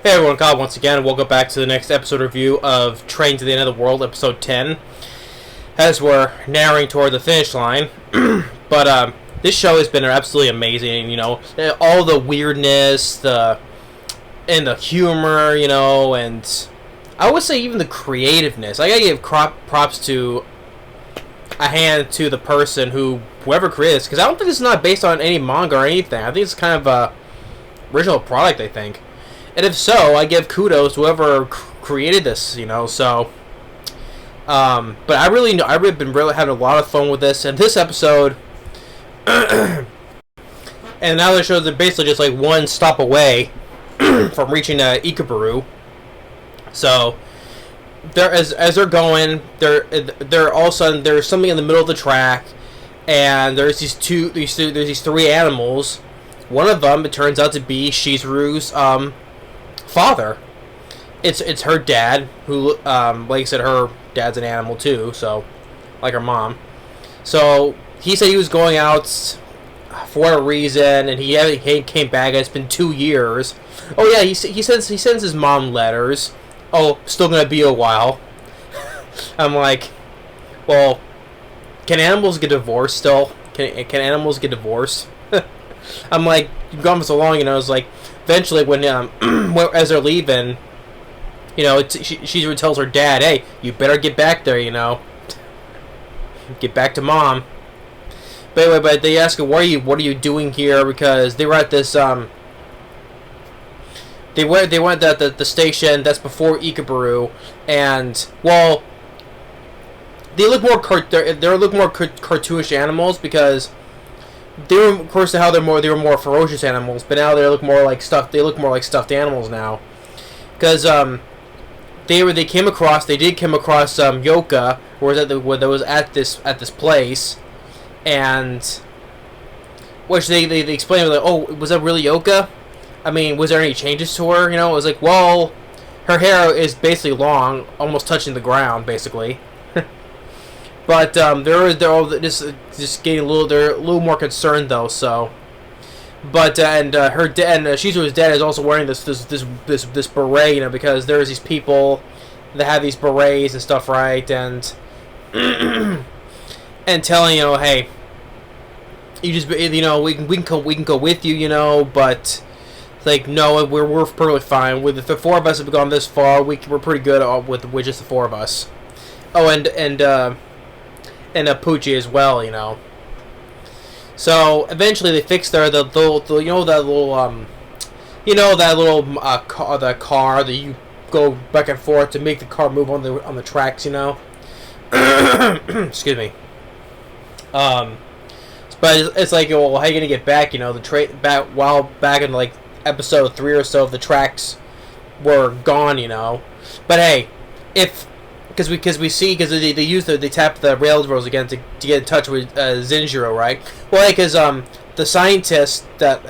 Hey everyone, Kyle once again. Welcome back to the next episode review of Train to the End of the World, episode 10. As we're narrowing toward the finish line. But this show has been absolutely amazing, all the weirdness, and the humor, and I would say even the creativeness. I gotta give props to a hand to the person whoever created this, because I don't think it's not based on any manga or anything. I think it's kind of a original product, I think. And if so, I give kudos to whoever created this, so. But I've been really having a lot of fun with this. And this episode, and now the shows are basically just like one stop away from reaching Ikebukuro. So, as they're going, they're all of a sudden there's something in the middle of the track, and there's these three animals. One of them, it turns out to be Shizuru's father. It's her dad, who like I said, her dad's an animal too, so like her mom. So he said he was going out for a reason, and he came back, and it's been 2 years. Oh yeah, he sends his mom letters. Oh, still gonna be a while. I'm like, well, can animals get divorced still? Can animals get divorced? I'm like, you've gone for so long, it's like, eventually when as they're leaving, she tells her dad, hey, you better get back there, get back to mom. But anyway, but they ask her, what are you doing here? Because they were at this they went at the station that's before Ikebukuro, and well, they look more cartoonish animals, because they were, of course, how they were more ferocious animals, but now they look more like stuffed animals now, because they came across Yoka, that was at this place, and which they explained, like, oh, was that really Yoka? I mean, was there any changes to her? It was like, well, her hair is basically long, almost touching the ground, basically. But they're all just getting they're a little more concerned though. So, but her dad, and Shizuru's dad, is also wearing this beret, because there's these people that have these berets and stuff, right? And and telling hey, you just we can go with you, but like, no, we're perfectly fine with the four of us have gone this far. We're pretty good with just the four of us. Oh, and Poochie as well, So eventually they fix that little car that you go back and forth to make the car move on the tracks, Excuse me. But it's like, well, how are you gonna get back? Back in like episode 3 or so, the tracks were gone, But hey, because they tap the railroads again to get in touch with Zinjiro, right? Well, because the scientist that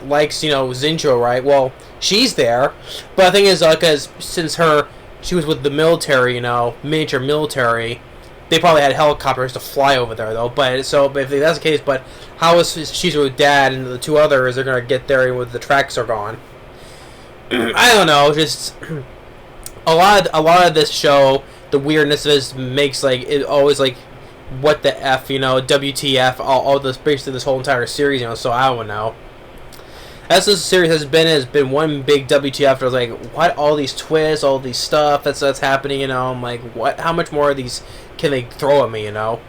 likes Zinjiro, right? Well, she's there, but the thing is, because since she was with the military, miniature military, they probably had helicopters to fly over there though. But if that's the case, but how is Shizuru's dad and the two others are gonna get there when the tracks are gone? I don't know, just. A lot of this show, the weirdness of this makes it always like, what the F, WTF, all this, basically this whole entire series, so I don't know. As this series has been one big WTF. I was like, what, all these twists, all these stuff that's happening, I'm like, what, how much more of these can they throw at me, But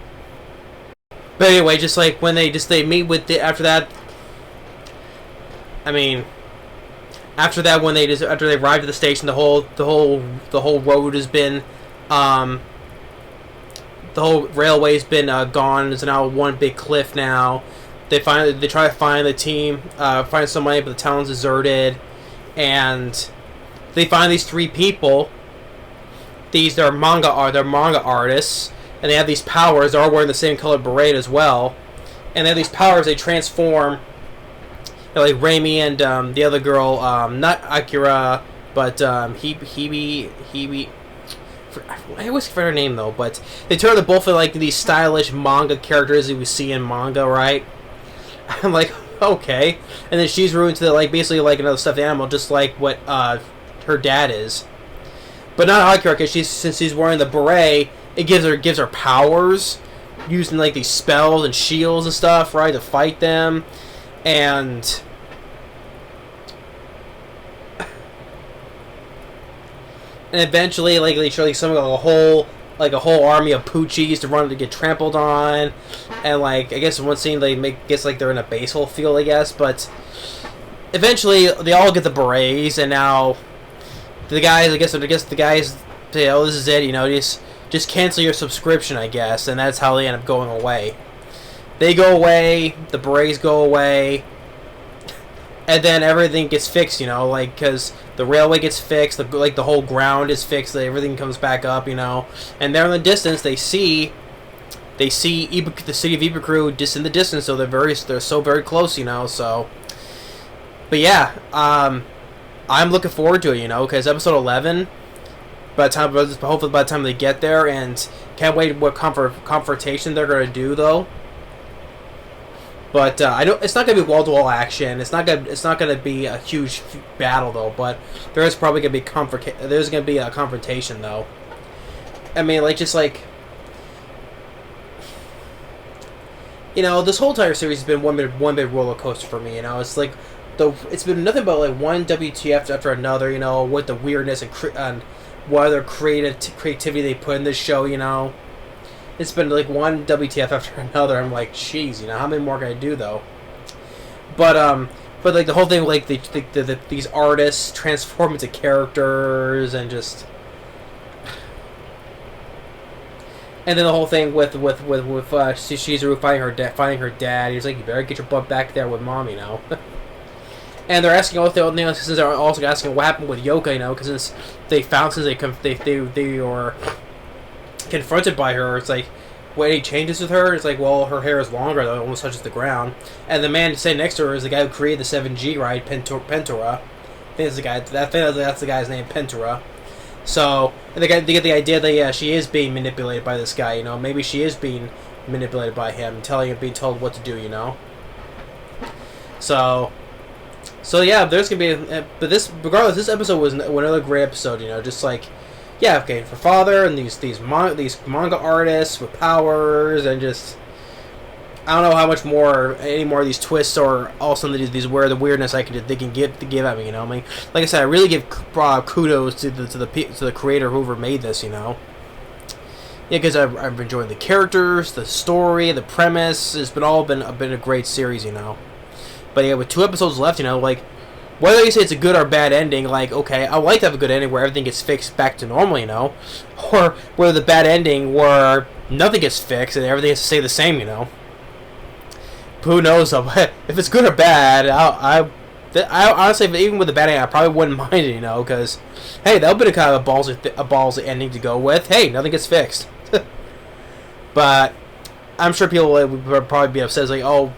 anyway, just like when they meet with after that, I mean, after that, after they arrived at the station, the whole road has been, the whole railway's been gone. There's now one big cliff now. They try to find the team, find somebody, but the town's deserted, and they find these three people. They're manga artists, and they have these powers. They're all wearing the same colored beret as well, and they have these powers. They transform. Like Raimi and the other girl, not Akira, but Hebe. I always forget her name though. But they turn them both into like these stylish manga characters that we see in manga, right? I'm like, Okay. And then she's ruined to like basically like another stuffed animal, just like what her dad is. But not Akira, because since she's wearing the beret, it gives her powers, using like these spells and shields and stuff, right, to fight them, and eventually like they show like some like a whole army of Poochies to run to get trampled on, and like I guess in one scene they guess like they're in a baseball field, I guess, but eventually they all get the berets, and now the guys, I guess the guys say, oh, this is it, you know, just cancel your subscription, I guess, and that's how they end up going away. They go away, the berets go away, and then everything gets fixed, you know, like, because the railway gets fixed, the whole ground is fixed, everything comes back up, you know, and there in the distance, they see the city of Ikebukuro just in the distance, so they're so very close, you know, so, but yeah, I'm looking forward to it, you know, because episode 11, hopefully by the time they get there, and can't wait what confrontation they're going to do, though. But I know it's not going to be wall-to-wall action. It's not going to be a huge battle, though. But there is probably going to be a confrontation, though. I mean, like just like, you know, this whole entire series has been one big roller coaster for me. You know, it's like it's been nothing but like one WTF after another. You know, with the weirdness and what other creativity they put in this show. You know. It's been like one WTF after another. I'm like, jeez, you know, how many more can I do though? But like the whole thing, like these artists transform into characters and just, and then the whole thing with Shizuru finding her dad. He's like, you better get your butt back there with mom, you know. And they're asking since they're also asking what happened with Yoka, you know, because they were confronted by her. It's like, what, any changes with her? It's like, well, her hair is longer, though, it almost touches the ground. And the man sitting next to her is the guy who created the 7G ride, Pentora. I think that's the guy's name, Pentora. So, and they get the idea that, yeah, she is being manipulated by this guy, you know. Maybe she is being manipulated by him, being told what to do, you know. So yeah, there's gonna be, but regardless, this episode was another great episode, you know, just like, yeah, okay, for father and these manga artists with powers, and just, I don't know how much any more of these twists or also these weirdness they can give at me, you know. I mean, like I said, I really give kudos to the creator, whoever made this, you know. Yeah, because I've enjoyed the characters, the story, the premise. It's been a great series, you know. But yeah, with 2 episodes left, you know, like, whether you say it's a good or bad ending, like, okay, I would like to have a good ending where everything gets fixed back to normal, you know, or whether the bad ending where nothing gets fixed and everything has to stay the same, you know. Who knows, though? If it's good or bad, I honestly, even with the bad ending, I probably wouldn't mind it, you know, because, hey, that would be kind of a ballsy ending to go with. Hey, nothing gets fixed. But I'm sure people would probably be upset, like, oh,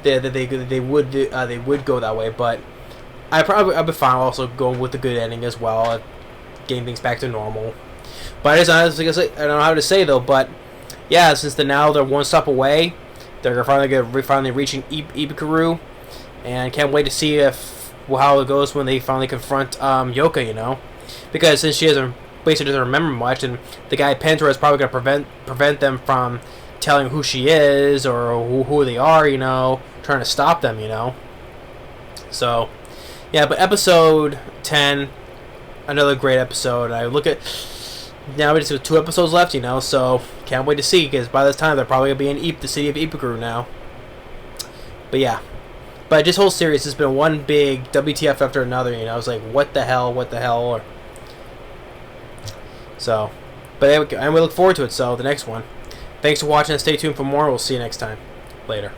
they would go that way, but I'd be fine also going with the good ending as well, getting things back to normal. But I don't know how to say though, but yeah, since they're one stop away, they're finally reaching Ikebukuro, and can't wait to see how it goes when they finally confront Yoka, you know, because since she basically doesn't remember much, and the guy Pentora is probably going to prevent them from telling who she is or who they are, you know, trying to stop them, you know. So yeah, but episode 10, another great episode. I look at now we just have 2 episodes left, you know, so can't wait to see, because by this time they're probably gonna be in the city of Ikebukuro now. But yeah, but this whole series has been one big WTF after another, you know. I was like, what the hell, or so. But anyway, and we look forward to it. So the next one. Thanks for watching and stay tuned for more. We'll see you next time. Later.